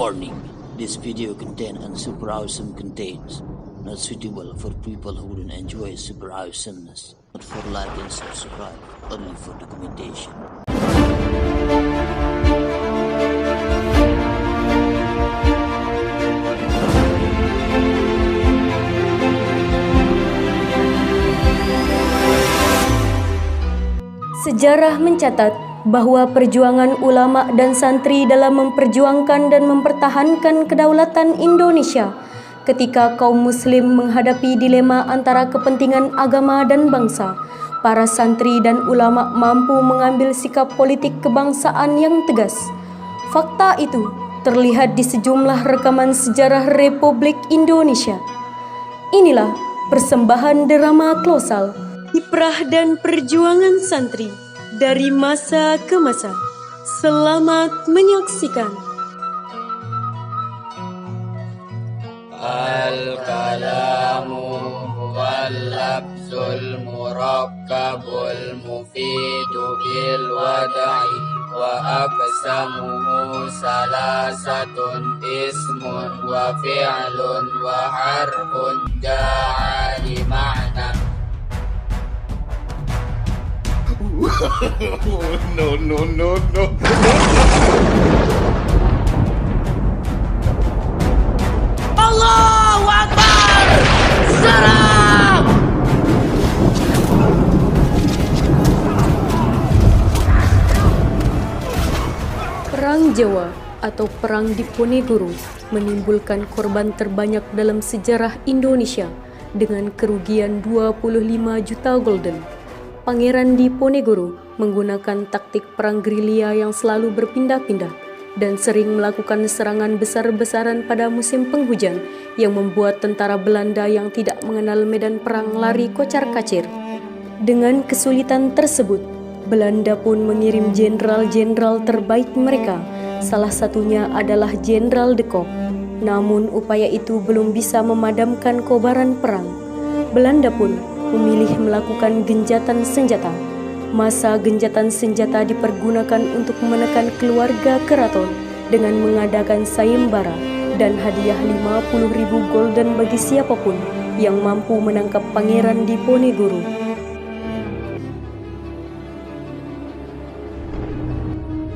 Warning, this video content and super awesome contents not suitable for people who don't enjoy super awesomeness, not for like and subscribe, only for documentation. Sejarah mencatat bahwa perjuangan ulama dan santri dalam memperjuangkan dan mempertahankan kedaulatan Indonesia ketika kaum muslim menghadapi dilema antara kepentingan agama dan bangsa, para santri dan ulama mampu mengambil sikap politik kebangsaan yang tegas. Fakta itu terlihat di sejumlah rekaman sejarah Republik Indonesia. Inilah persembahan drama kolosal, kiprah dan perjuangan santri dari masa ke masa. Selamat menyaksikan. Al-kalamu wal-labzul murakkabul mufidu bil wada'i wa aqsamuhu salasatun ismun wa fi'lun wa harfun ja'ali ma'na. No. Allahu Akbar! Serang! Perang Jawa atau Perang Diponegoro menimbulkan korban terbanyak dalam sejarah Indonesia dengan kerugian 25 juta golden. Pangeran Diponegoro menggunakan taktik perang gerilya yang selalu berpindah-pindah dan sering melakukan serangan besar-besaran pada musim penghujan yang membuat tentara Belanda yang tidak mengenal medan perang lari kocar-kacir. Dengan kesulitan tersebut, Belanda pun mengirim jenderal-jenderal terbaik mereka, salah satunya adalah Jenderal de Kock. Namun upaya itu belum bisa memadamkan kobaran perang. Belanda pun memilih melakukan genjatan senjata. Masa genjatan senjata dipergunakan untuk menekan keluarga keraton dengan mengadakan sayembara dan hadiah 50.000 golden bagi siapapun yang mampu menangkap Pangeran Diponegoro.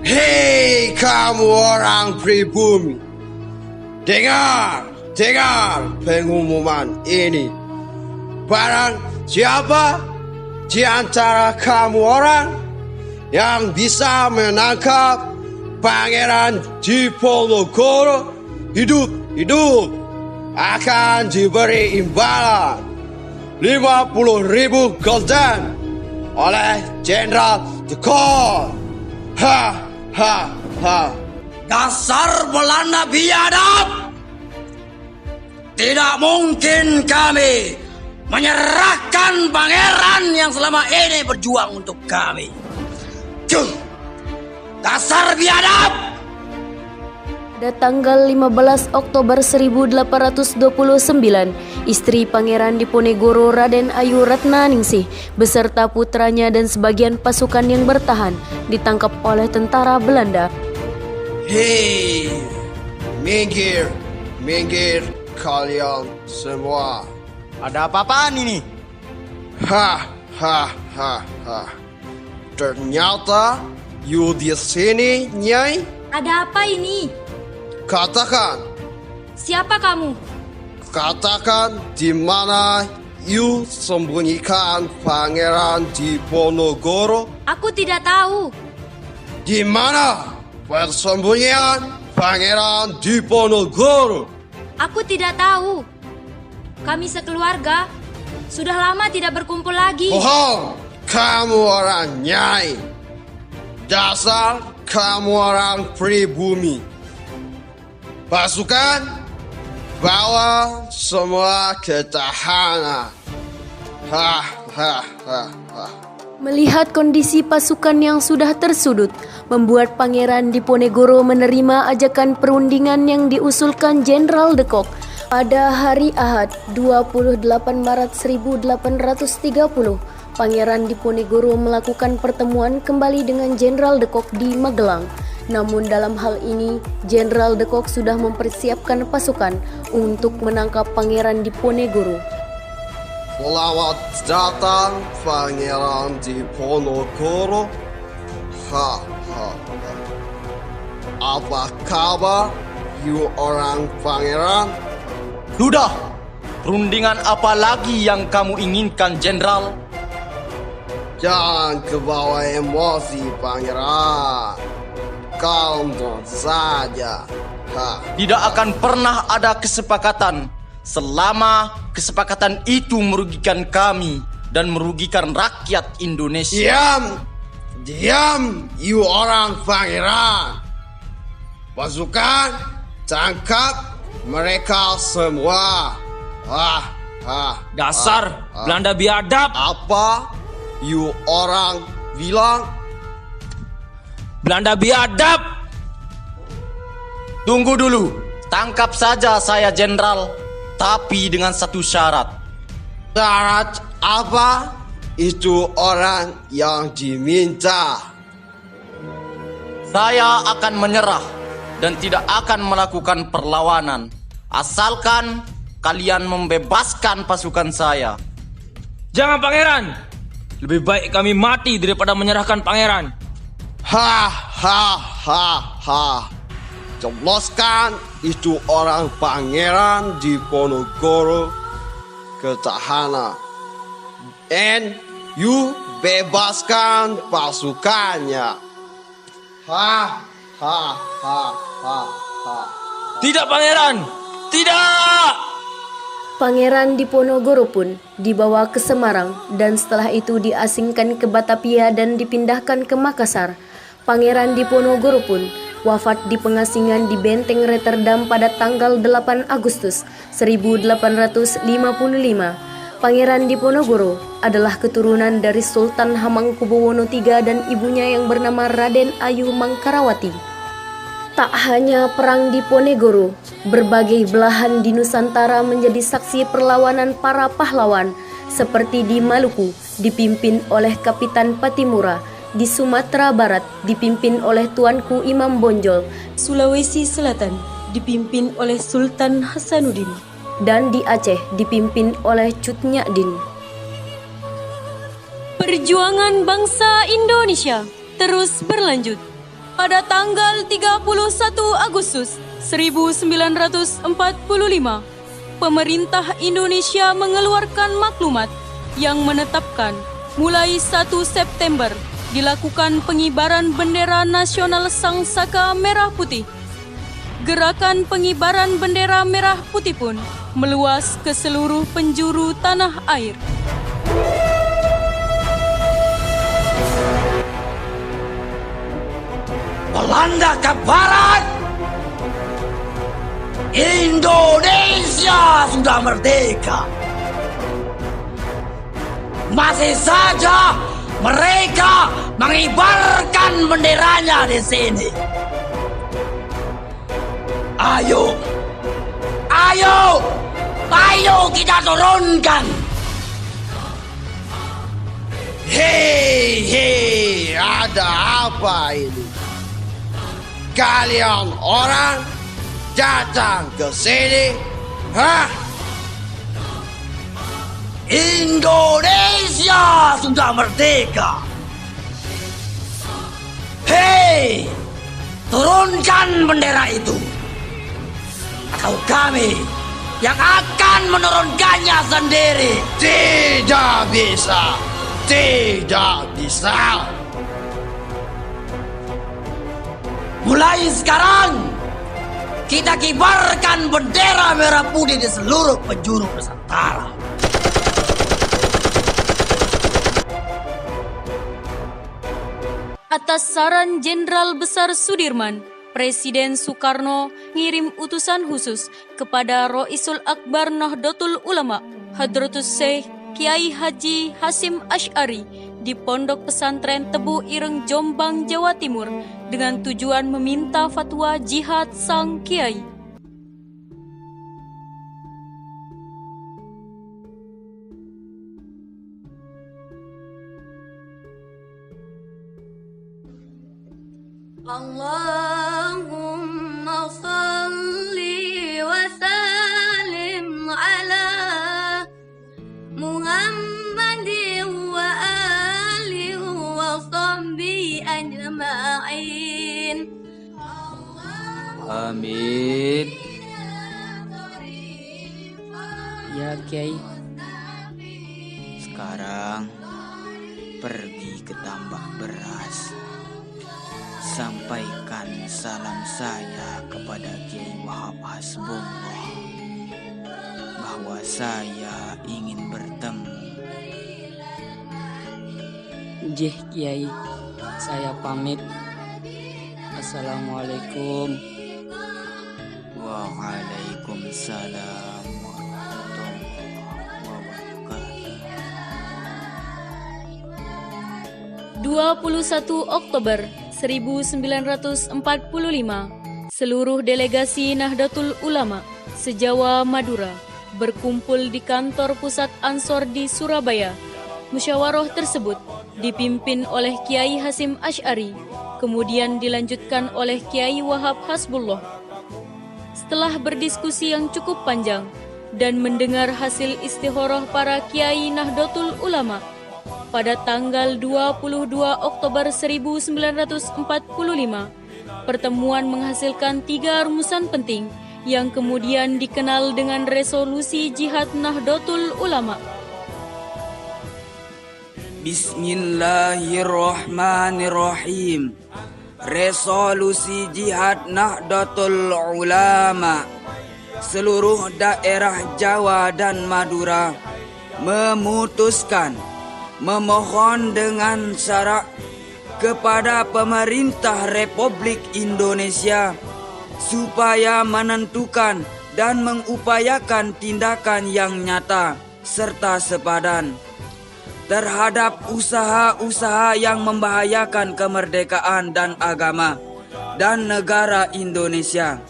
Hei kamu orang pribumi, dengar pengumuman ini. Barang siapa di antara kamu orang yang bisa menangkap Pangeran Diponegoro hidup akan diberi imbalan 50.000 golden oleh Jenderal de Kock. Ha. Dasar Belanda biadab! Tidak mungkin kami menyerahkan pangeran yang selama ini berjuang untuk kami. Dasar biadab! Pada tanggal 15 Oktober 1829, istri Pangeran Diponegoro Raden Ayu Ratnaningsih beserta putranya dan sebagian pasukan yang bertahan ditangkap oleh tentara Belanda. Hei, minggir kalian semua. Ada apa-apaan ini? Ha. Ternyata you di sini, Nyai. Ada apa ini? Katakan. Siapa kamu? Katakan di mana you sembunyikan Pangeran Diponegoro? Aku tidak tahu. Di mana persembunyian Pangeran Diponegoro? Aku tidak tahu. Kami sekeluarga sudah lama tidak berkumpul lagi. Bohong, kamu orang Nyai. Dasar kamu orang pribumi. Pasukan, bawa semua ke tahanan. Ha. Melihat kondisi pasukan yang sudah tersudut, membuat Pangeran Diponegoro menerima ajakan perundingan yang diusulkan Jenderal de Kock. Pada hari Ahad 28 Maret 1830, Pangeran Diponegoro melakukan pertemuan kembali dengan Jenderal de Kock di Magelang. Namun dalam hal ini, Jenderal de Kock sudah mempersiapkan pasukan untuk menangkap Pangeran Diponegoro. Selamat datang Pangeran Diponegoro. Apa kabar, you orang pangeran? Sudah. Perundingan apa lagi yang kamu inginkan, Jenderal? Jangan kebawa emosi, pangeran. Calm down saja. Tidak akan pernah ada kesepakatan selama kesepakatan itu merugikan kami dan merugikan rakyat Indonesia. Diam, you orang pangeran. Pasukan, tangkap mereka semua. Dasar Belanda biadab. Apa you orang bilang? Belanda biadab. Tunggu dulu. Tangkap saja saya, Jenderal. Tapi dengan satu syarat. Syarat apa? Itu orang yang diminta. Saya akan menyerah dan tidak akan melakukan perlawanan. Asalkan kalian membebaskan pasukan saya. Jangan, Pangeran. Lebih baik kami mati daripada menyerahkan Pangeran. Jebloskan itu orang Pangeran Diponegoro ke tahanan. And you bebaskan pasukannya. Tidak, Pangeran. Tidak. Pangeran Diponegoro pun dibawa ke Semarang dan setelah itu diasingkan ke Batavia dan dipindahkan ke Makassar. Pangeran Diponegoro pun wafat di pengasingan di Benteng Rotterdam pada tanggal 8 Agustus 1855. Pangeran Diponegoro adalah keturunan dari Sultan Hamengkubuwono III dan ibunya yang bernama Raden Ayu Mangkarawati. Tak hanya perang Diponegoro, berbagai belahan di Nusantara menjadi saksi perlawanan para pahlawan, seperti di Maluku dipimpin oleh Kapitan Patimura, di Sumatera Barat dipimpin oleh Tuanku Imam Bonjol, Sulawesi Selatan dipimpin oleh Sultan Hasanuddin, dan di Aceh dipimpin oleh Cut Nyak-Din. Perjuangan bangsa Indonesia terus berlanjut. Pada tanggal 31 Agustus 1945, pemerintah Indonesia mengeluarkan maklumat yang menetapkan mulai 1 September dilakukan pengibaran bendera nasional Sang Saka Merah Putih. Gerakan pengibaran bendera merah putih pun meluas ke seluruh penjuru tanah air. Belanda ke barat. Indonesia sudah merdeka. Masih saja mereka mengibarkan benderanya di sini. Ayo kita turunkan. Hei, ada apa ini? Kalian orang datang ke sini, Indonesia sudah merdeka. Hei, turunkan bendera itu. Atau kami yang akan menurunkannya sendiri. tidak bisa. Mulai sekarang, kita kibarkan bendera merah putih di seluruh penjuru Nusantara. Atas saran Jenderal Besar Sudirman, Presiden Soekarno ngirim utusan khusus kepada Roisul Akbar Nahdlatul Ulama, Hadratus Syekh Kiai Haji Hasyim Asy'ari di Pondok Pesantren Tebu Ireng, Jombang, Jawa Timur dengan tujuan meminta fatwa jihad sang Kiai. Allah Amin. Ya Kiai. Sekarang pergi ke tambak beras. Sampaikan salam saya kepada Kiai Wahab Hasbullah bahwa saya ingin bertemu. Jih Kiai, saya pamit. Assalamualaikum. Waalaikumsalam warahmatullahi wabarakatuh. 21 Oktober 1945, seluruh delegasi Nahdlatul Ulama se-Jawa Madura berkumpul di kantor pusat Ansor di Surabaya. Musyawarah tersebut dipimpin oleh Kiai Hasyim Asy'ari, kemudian dilanjutkan oleh Kiai Wahab Hasbullah. Setelah berdiskusi yang cukup panjang dan mendengar hasil istikharah para Kiai Nahdlatul Ulama, pada tanggal 22 Oktober 1945, pertemuan menghasilkan 3 rumusan penting yang kemudian dikenal dengan Resolusi Jihad Nahdlatul Ulama. Bismillahirrahmanirrahim. Resolusi Jihad Nahdlatul Ulama. Seluruh daerah Jawa dan Madura memutuskan memohon dengan syarat kepada pemerintah Republik Indonesia supaya menentukan dan mengupayakan tindakan yang nyata serta sepadan terhadap usaha-usaha yang membahayakan kemerdekaan dan agama dan negara Indonesia,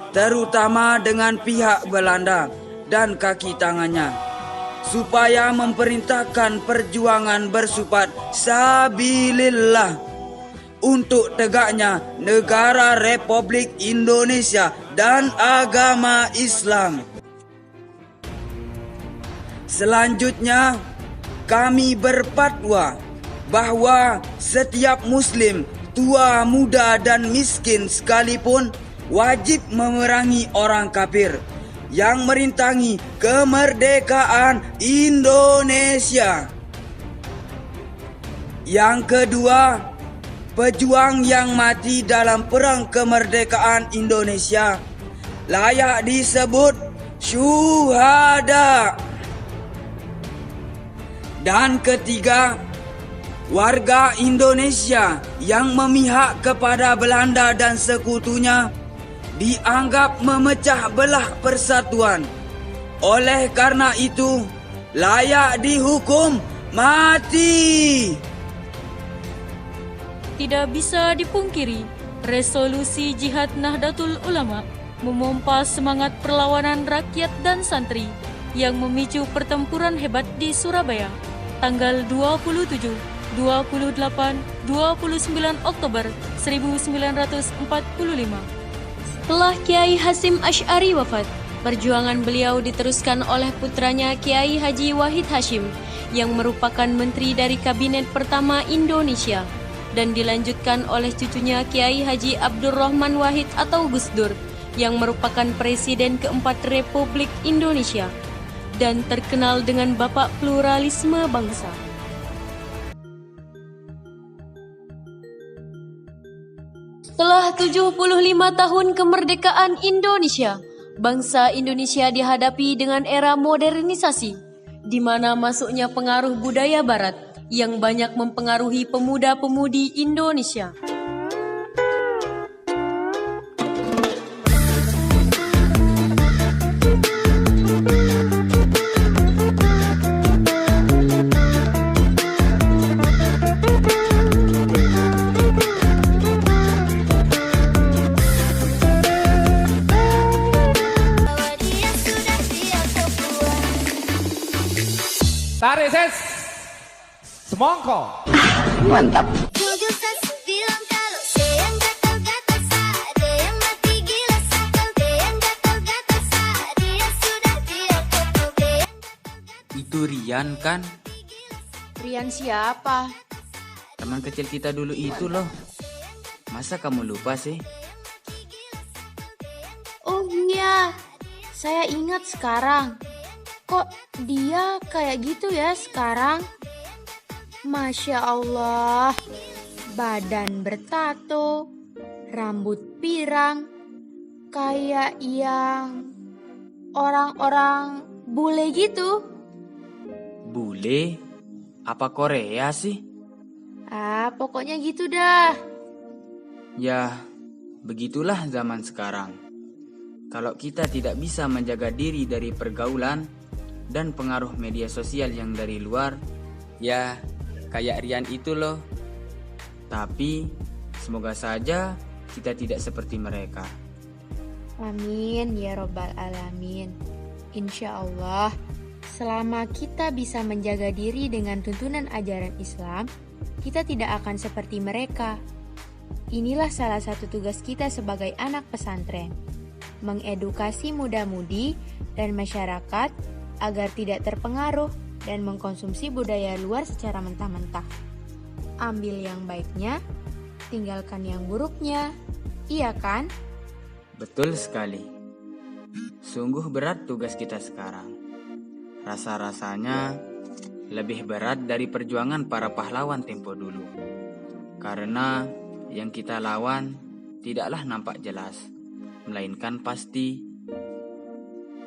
terutama dengan pihak Belanda dan kaki tangannya, supaya memerintahkan perjuangan bersifat sabilillah untuk tegaknya negara Republik Indonesia dan agama Islam. Selanjutnya, kami berfatwa bahwa setiap Muslim, tua, muda, dan miskin sekalipun wajib memerangi orang kafir yang merintangi kemerdekaan Indonesia. Yang kedua, pejuang yang mati dalam perang kemerdekaan Indonesia layak disebut syuhada. Dan ketiga, warga Indonesia yang memihak kepada Belanda dan sekutunya dianggap memecah belah persatuan. Oleh karena itu, layak dihukum mati. Tidak bisa dipungkiri, Resolusi Jihad Nahdlatul Ulama memompa semangat perlawanan rakyat dan santri yang memicu pertempuran hebat di Surabaya tanggal 27, 28, 29 Oktober 1945. Setelah Kiai Hasyim Asy'ari wafat, perjuangan beliau diteruskan oleh putranya Kiai Haji Wahid Hasyim yang merupakan menteri dari Kabinet pertama Indonesia, dan dilanjutkan oleh cucunya Kiai Haji Abdurrahman Wahid atau Gus Dur yang merupakan Presiden keempat Republik Indonesia dan terkenal dengan Bapak Pluralisme Bangsa. Setelah 75 tahun kemerdekaan Indonesia, bangsa Indonesia dihadapi dengan era modernisasi, di mana masuknya pengaruh budaya Barat yang banyak mempengaruhi pemuda-pemudi Indonesia. Tarik ses, semongko. Mantap. Itu Rian kan? Rian siapa? Teman kecil kita dulu itu loh. Masa kamu lupa sih? ya. Saya ingat sekarang. Kok dia kayak gitu ya sekarang? Masya Allah. Badan bertato, rambut pirang, kayak yang orang-orang bule gitu. Bule? Apa Korea sih? Pokoknya gitu dah. Ya, begitulah zaman sekarang. Kalau kita tidak bisa menjaga diri dari pergaulan dan pengaruh media sosial yang dari luar, ya kayak Rian itu loh. Tapi semoga saja kita tidak seperti mereka. Amin ya robbal alamin. Insya Allah, selama kita bisa menjaga diri dengan tuntunan ajaran Islam, kita tidak akan seperti mereka. Inilah salah satu tugas kita sebagai anak pesantren, mengedukasi muda-mudi dan masyarakat agar tidak terpengaruh dan mengkonsumsi budaya luar secara mentah-mentah. Ambil yang baiknya, tinggalkan yang buruknya. Iya kan? Betul sekali. Sungguh berat tugas kita sekarang. Rasa-rasanya lebih berat dari perjuangan para pahlawan tempo dulu. Karena yang kita lawan tidaklah nampak jelas, melainkan pasti.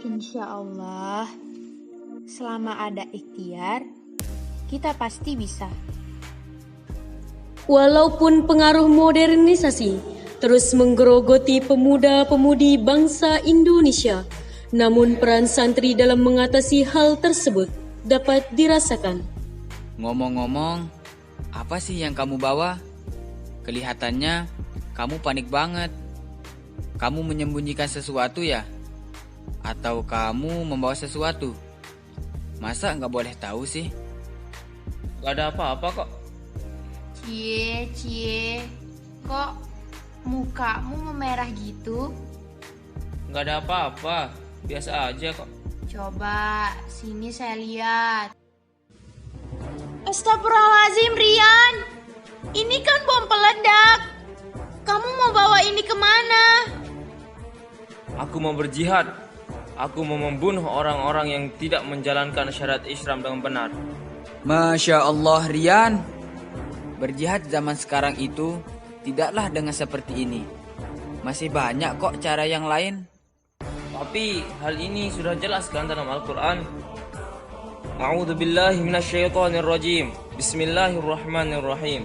Insya Allah, selama ada ikhtiar, kita pasti bisa. Walaupun pengaruh modernisasi terus menggerogoti pemuda-pemudi bangsa Indonesia, namun peran santri dalam mengatasi hal tersebut dapat dirasakan. Ngomong-ngomong, apa sih yang kamu bawa? Kelihatannya kamu panik banget. Kamu menyembunyikan sesuatu ya? Atau kamu membawa sesuatu? Masa nggak boleh tahu sih? Gak ada apa-apa kok. Cie, kok mukamu memerah gitu? Gak ada apa-apa. Biasa aja kok. Coba, sini saya lihat. Astagfirullahaladzim, Rian. Ini kan bom peledak. Kamu mau bawa ini kemana? Aku mau berjihad. Aku mau membunuh orang-orang yang tidak menjalankan syariat Islam dengan benar. Masya Allah, Rian. Berjihad zaman sekarang itu tidaklah dengan seperti ini. Masih banyak kok cara yang lain. Tapi hal ini sudah jelas kan dalam Al-Quran. A'udzu billahi minasyaitonir rajim. Bismillahirrahmanirrahim.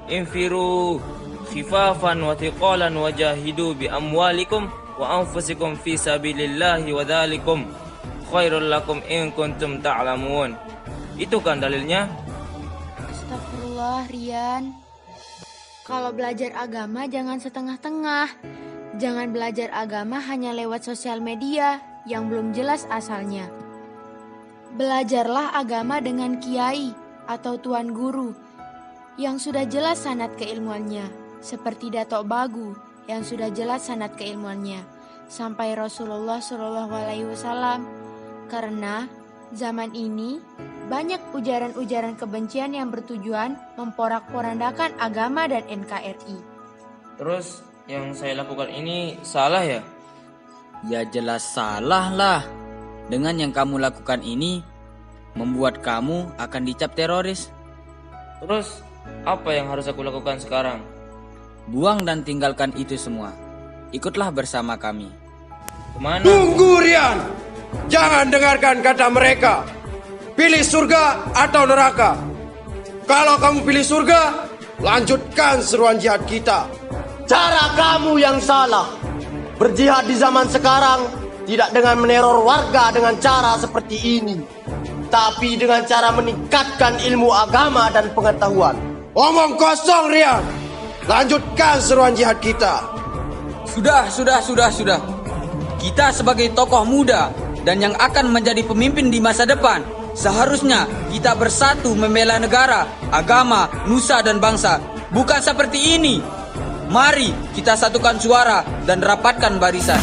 Infiru khifafan wa thiqalan wajahidu bi amwalikum wa anfusikum fi sabilillahi wa dzalikum khairul lakum in kuntum ta'lamun. Itu kan dalilnya. Astagfirullah, Rian. Kalau belajar agama jangan setengah-tengah. Jangan belajar agama hanya lewat sosial media yang belum jelas asalnya. Belajarlah agama dengan kiai atau tuan guru yang sudah jelas sanad keilmuannya, seperti Datuk Bagu yang sudah jelas sanad keilmuannya sampai Rasulullah SAW. Karena zaman ini banyak ujaran-ujaran kebencian yang bertujuan memporak-porandakan agama dan NKRI. Terus yang saya lakukan ini salah ya? Ya jelas salah lah. Dengan yang kamu lakukan ini membuat kamu akan dicap teroris. Terus apa yang harus aku lakukan sekarang? Buang dan tinggalkan itu semua. Ikutlah bersama kami. Kemana? Tunggu, Rian. Jangan dengarkan kata mereka. Pilih surga atau neraka. Kalau kamu pilih surga, lanjutkan seruan jihad kita. Cara kamu yang salah. Berjihad di zaman sekarang tidak dengan meneror warga dengan cara seperti ini, tapi dengan cara meningkatkan ilmu agama dan pengetahuan. Omong kosong, Rian. Lanjutkan seruan jihad kita. Sudah. Kita sebagai tokoh muda dan yang akan menjadi pemimpin di masa depan, seharusnya kita bersatu membela negara, agama, nusa dan bangsa. Bukan seperti ini. Mari kita satukan suara dan rapatkan barisan.